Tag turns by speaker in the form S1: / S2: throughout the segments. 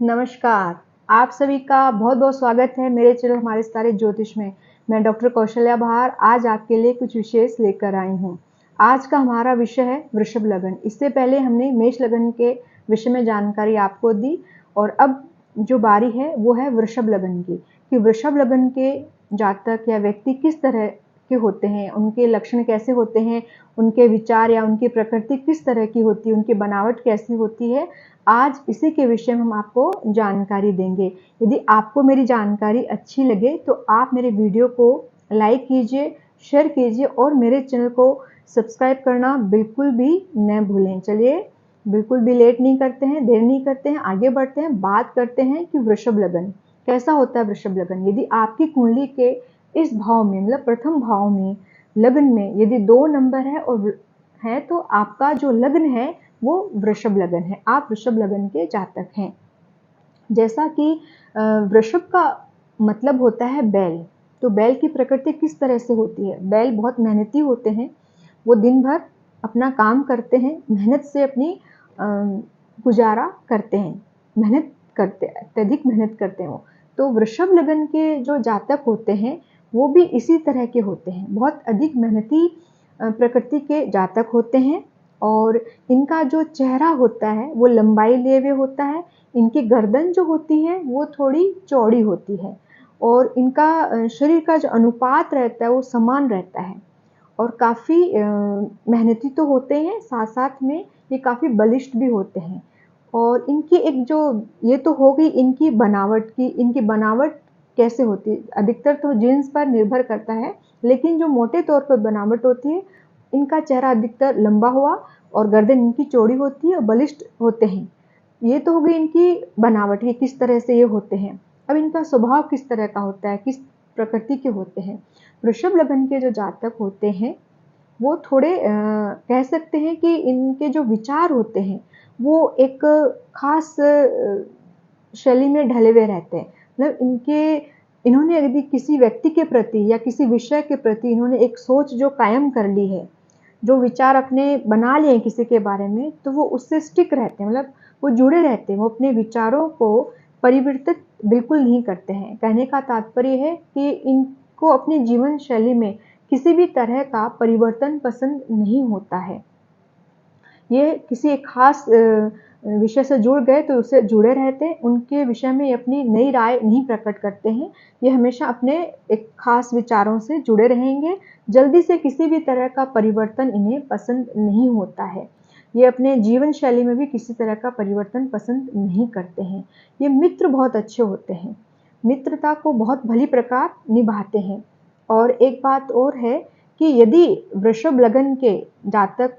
S1: नमस्कार। आप सभी का बहुत बहुत स्वागत है मेरे चैनल हमारे सितारे ज्योतिष में। मैं डॉक्टर कौशल्या बहार आज आपके लिए कुछ विशेष लेकर आई हूँ। आज का हमारा विषय है वृषभ लगन। इससे पहले हमने मेष लगन के विषय में जानकारी आपको दी और अब जो बारी है वो है वृषभ लगन की, कि वृषभ लगन के जातक या व्यक्ति किस तरह के होते हैं, उनके लक्षण कैसे होते हैं, उनके विचार या उनकी प्रकृति किस तरह की होती है, उनकी बनावट कैसी होती है। आज इसी के विषय में हम आपको जानकारी देंगे। यदि आपको मेरी जानकारी अच्छी लगे तो आप मेरे वीडियो को लाइक कीजिए, शेयर कीजिए और मेरे चैनल को सब्सक्राइब करना बिल्कुल भी न भूलें। चलिए बिल्कुल भी लेट नहीं करते हैं, देर नहीं करते हैं, आगे बढ़ते हैं, बात करते हैं कि वृषभ लगन कैसा होता है। वृषभ लगन यदि आपकी कुंडली के इस भाव में मतलब प्रथम भाव में लगन में यदि 2 नंबर है तो आपका जो लग्न है वो वृषभ लगन है, आप वृषभ लगन के जातक हैं। जैसा कि वृषभ का मतलब होता है बैल, तो बैल की प्रकृति किस तरह से होती है। बैल बहुत मेहनती होते हैं, वो दिन भर अपना काम करते हैं, मेहनत से अपनी गुजारा करते हैं, मेहनत करते अत्यधिक मेहनत करते हैं वो। तो वृषभ लगन के जो जातक होते हैं वो भी इसी तरह के होते हैं, बहुत अधिक मेहनती प्रकृति के जातक होते हैं। और इनका जो चेहरा होता है वो लंबाई लिए हुए होता है, इनकी गर्दन जो होती है वो थोड़ी चौड़ी होती है और इनका शरीर का जो अनुपात रहता है वो समान रहता है और काफ़ी मेहनती तो होते हैं, साथ साथ में ये काफ़ी बलिष्ठ भी होते हैं। और इनकी एक जो ये तो हो गई इनकी बनावट की, इनकी बनावट कैसे होती है, अधिकतर तो जीन्स पर निर्भर करता है, लेकिन जो मोटे तौर पर बनावट होती है इनका चेहरा अधिकतर लंबा हुआ और गर्दन इनकी चौड़ी होती है और बलिष्ठ होते हैं। ये तो हो गई इनकी बनावट की, किस तरह से ये होते हैं। अब इनका स्वभाव किस तरह का होता है, किस प्रकृति के होते हैं। वृषभ लगन के जो जातक होते हैं वो थोड़े कह सकते हैं कि इनके जो विचार होते हैं वो एक खास शैली में ढले हुए रहते हैं। मतलब इन्होंने यदि किसी व्यक्ति के प्रति या किसी विषय के प्रति इन्होंने एक सोच जो कायम कर ली है, जो विचार अपने बना लिए हैं किसी के बारे में, तो वो उससे स्टिक रहते हैं, मतलब वो जुड़े रहते हैं, वो अपने विचारों को परिवर्तित बिल्कुल नहीं करते हैं। कहने का तात्पर्य है कि इनको अपनी जीवन शैली में किसी भी तरह का परिवर्तन पसंद नहीं होता है। ये किसी एक खास विषय से जुड़ गए तो उससे जुड़े रहते हैं, उनके विषय में अपनी नई राय नहीं प्रकट करते हैं। ये हमेशा अपने एक खास विचारों से जुड़े रहेंगे, जल्दी से किसी भी तरह का परिवर्तन इन्हें पसंद नहीं होता है। ये अपने जीवन शैली में भी किसी तरह का परिवर्तन पसंद नहीं करते हैं। ये मित्र बहुत अच्छे होते हैं, मित्रता को बहुत भली प्रकार निभाते हैं। और एक बात और है कि यदि वृषभ लगन के जातक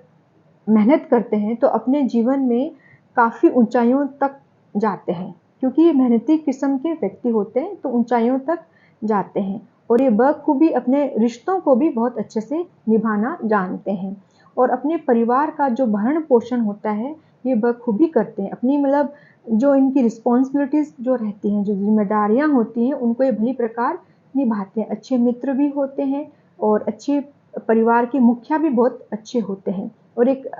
S1: मेहनत करते हैं तो अपने जीवन में काफ़ी ऊंचाइयों तक जाते हैं, क्योंकि ये मेहनती किस्म के व्यक्ति होते हैं तो ऊंचाइयों तक जाते हैं और ये बखूबी अपने रिश्तों को भी बहुत अच्छे से निभाना जानते हैं और अपने परिवार का जो भरण पोषण होता है ये बखूबी करते हैं। अपनी मतलब जो इनकी रिस्पॉन्सिबिलिटीज़ जो रहती हैं, जो जिम्मेदारियाँ होती हैं, उनको ये भली प्रकार निभाते हैं। अच्छे मित्र भी होते हैं और अच्छे परिवार के मुखिया भी बहुत अच्छे होते हैं और एक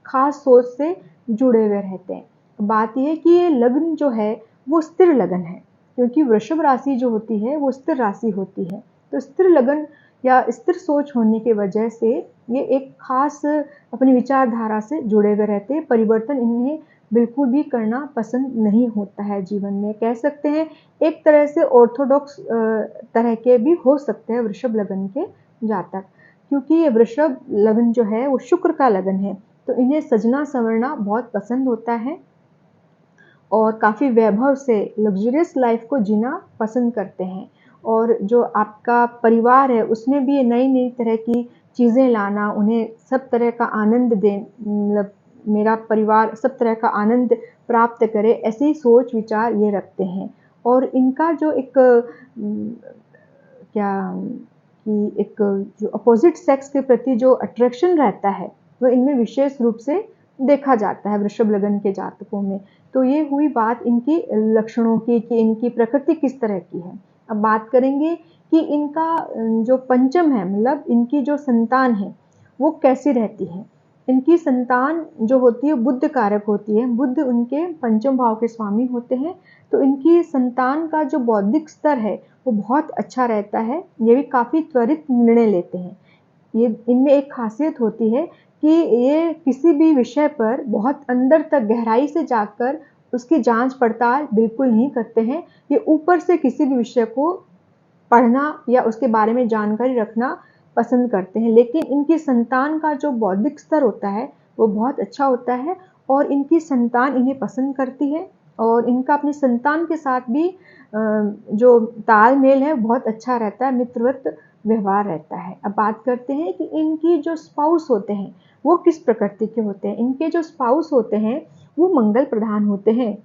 S1: खास सोच से जुड़े हुए रहते हैं। बात यह है कि ये लग्न जो है वो स्थिर लगन है, क्योंकि वृषभ राशि जो होती है वो स्थिर राशि होती है। तो स्थिर लगन या स्थिर सोच होने की वजह से ये एक खास अपनी विचारधारा से जुड़े हुए रहते हैं। परिवर्तन इन्हें बिल्कुल भी करना पसंद नहीं होता है जीवन में। कह सकते हैं एक तरह से ऑर्थोडॉक्स तरह के भी हो सकते हैं वृषभ लगन के जातक, क्योंकि ये वृषभ लगन जो है वो शुक्र का लगन है, तो इन्हें सजना संवरना बहुत पसंद होता है और काफ़ी वैभव से लग्जरियस लाइफ को जीना पसंद करते हैं। और जो आपका परिवार है उसमें भी नई नई तरह की चीज़ें लाना, उन्हें सब तरह का आनंद दें, मतलब मेरा परिवार सब तरह का आनंद प्राप्त करे, ऐसे ही सोच विचार ये रखते हैं। और इनका जो एक क्या कि एक जो अपोजिट सेक्स के प्रति जो अट्रैक्शन रहता है वो इनमें विशेष रूप से देखा जाता है वृषभ लगन के जातकों में। तो ये हुई बात इनकी लक्षणों की कि इनकी प्रकृति किस तरह की है। अब बात करेंगे कि इनका जो पंचम है, मतलब इनकी जो संतान है वो कैसी रहती है। इनकी संतान जो होती है बुद्ध कारक होती है। बुद्ध उनके पंचम भाव के स्वामी होते हैं, तो इनकी संतान का जो बौद्धिक स्तर है वो बहुत अच्छा रहता है। ये भी काफ़ी त्वरित निर्णय लेते हैं। ये इनमें एक खासियत होती है कि ये किसी भी विषय पर बहुत अंदर तक गहराई से जाकर उसकी जांच पड़ताल बिल्कुल नहीं करते हैं। ये ऊपर से किसी भी विषय को पढ़ना या उसके बारे में जानकारी रखना पसंद करते हैं, लेकिन इनकी संतान का जो बौद्धिक स्तर होता है वो बहुत अच्छा होता है और इनकी संतान इन्हें पसंद करती है और इनका अपनी संतान के साथ भी जो तालमेल है बहुत अच्छा रहता है, मित्रवत व्यवहार रहता है। अब बात करते हैं कि इनकी जो स्पाउस होते हैं वो किस प्रकृति के होते हैं। इनके जो स्पाउस होते हैं वो मंगल प्रधान होते हैं।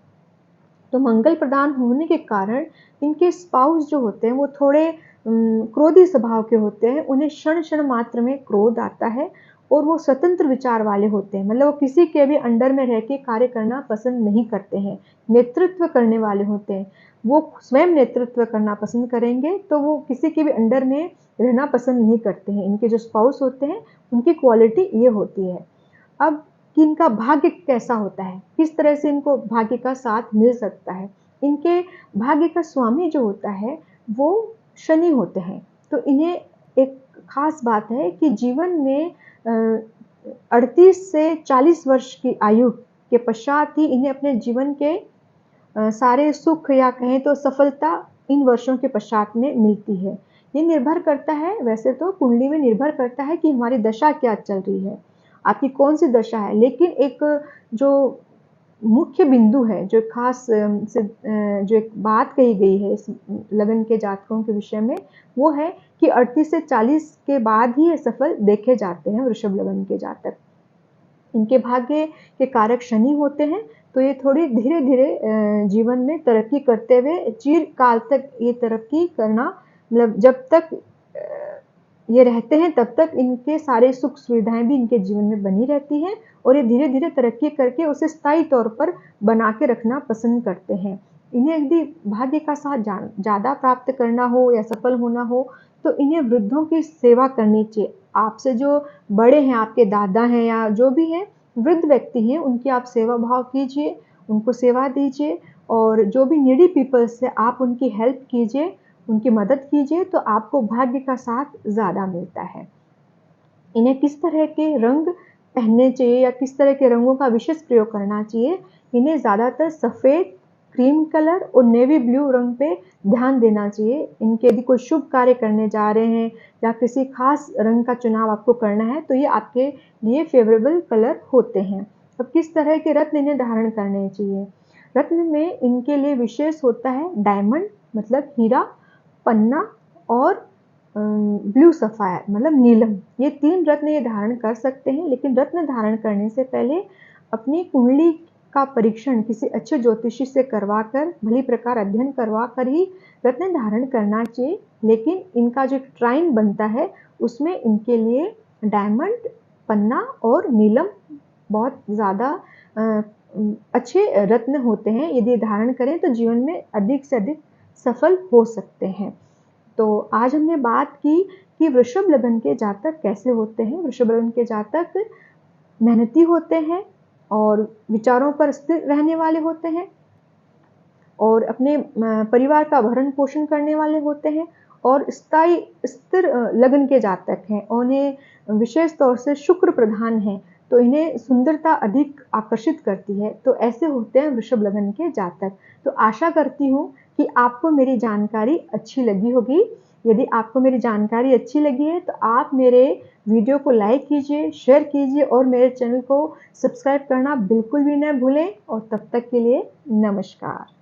S1: तो मंगल प्रधान होने के कारण इनके स्पाउस जो होते हैं वो थोड़े क्रोधी स्वभाव के होते हैं। उन्हें क्षण क्षण मात्र में क्रोध आता है और वो स्वतंत्र विचार वाले होते हैं, मतलब वो किसी के भी अंडर में रह के कार्य करना पसंद नहीं करते हैं। नेतृत्व करने वाले होते हैं, वो स्वयं नेतृत्व करना पसंद करेंगे, तो वो किसी के भी अंडर में रहना पसंद नहीं करते हैं। इनके जो स्पाउस होते हैं उनकी क्वालिटी ये होती है। अब कि इनका भाग्य कैसा होता है, किस तरह से इनको भाग्य का साथ मिल सकता है। इनके भाग्य का स्वामी जो होता है वो शनि होते हैं। तो इन्हें एक खास बात है कि जीवन में 38 से 40 वर्ष की आयु के पश्चात ही इन्हें अपने जीवन के सारे सुख या कहें तो सफलता इन वर्षों के पश्चात में मिलती है। ये निर्भर करता है, वैसे तो कुंडली में निर्भर करता है कि हमारी दशा क्या चल रही है, आपकी कौन सी दशा है, लेकिन एक जो मुख्य बिंदु है, जो खास जो एक बात कही गई है इस लगन के जातकों के विषय में, वो है कि 38 से 40 के बाद ही ये सफल देखे जाते हैं वृषभ लगन के जातक। इनके भाग्य के कारक शनि होते हैं, तो ये थोड़ी धीरे धीरे जीवन में तरक्की करते हुए चिरकाल तक ये तरक्की करना, मतलब जब तक ये रहते हैं तब तक इनके सारे सुख सुविधाएं भी इनके जीवन में बनी रहती हैं और ये धीरे धीरे तरक्की करके उसे स्थायी तौर पर बना के रखना पसंद करते हैं। इन्हें यदि भाग्य का साथ ज़्यादा प्राप्त करना हो या सफल होना हो तो इन्हें वृद्धों की सेवा करनी चाहिए। आपसे जो बड़े हैं, आपके दादा हैं या जो भी हैं, वृद्ध व्यक्ति हैं, उनकी आप सेवा भाव कीजिए, उनको सेवा दीजिए और जो भी नीडी पीपल्स है आप उनकी हेल्प कीजिए, उनकी मदद कीजिए, तो आपको भाग्य का साथ ज़्यादा मिलता है। इन्हें किस तरह के रंग पहनने चाहिए या किस तरह के रंगों का विशेष प्रयोग करना चाहिए, इन्हें ज़्यादातर सफ़ेद, क्रीम कलर और नेवी ब्लू रंग पे ध्यान देना चाहिए। इनके यदि कोई शुभ कार्य करने जा रहे हैं या किसी खास रंग का चुनाव आपको करना है तो ये आपके लिए फेवरेबल कलर होते हैं। अब किस तरह के रत्न इन्हें धारण करने चाहिए। रत्न में इनके लिए विशेष होता है डायमंड मतलब हीरा, पन्ना और ब्लू सफ़ायर मतलब नीलम। ये 3 रत्न ये धारण कर सकते हैं, लेकिन रत्न धारण करने से पहले अपनी कुंडली का परीक्षण किसी अच्छे ज्योतिषी से करवाकर, भली प्रकार अध्ययन करवाकर ही रत्न धारण करना चाहिए। लेकिन इनका जो ट्राइन बनता है उसमें इनके लिए डायमंड, पन्ना और नीलम बहुत ज़्यादा अच्छे रत्न होते हैं। यदि धारण करें तो जीवन में अधिक से अधिक सफल हो सकते हैं। तो आज हमने बात की कि वृषभ लगन के जातक कैसे होते हैं। वृषभ लगन के जातक मेहनती होते हैं और विचारों पर स्थिर रहने वाले होते हैं और अपने परिवार का भरण पोषण करने वाले होते हैं और स्थायी स्थिर लगन के जातक हैं। उन्हें विशेष तौर से शुक्र प्रधान है, तो इन्हें सुंदरता अधिक आकर्षित करती है। तो ऐसे होते हैं वृषभ लगन के जातक। तो आशा करती हूँ कि आपको मेरी जानकारी अच्छी लगी होगी। यदि आपको मेरी जानकारी अच्छी लगी है तो आप मेरे वीडियो को लाइक कीजिए, शेयर कीजिए और मेरे चैनल को सब्सक्राइब करना बिल्कुल भी न भूलें। और तब तक के लिए नमस्कार।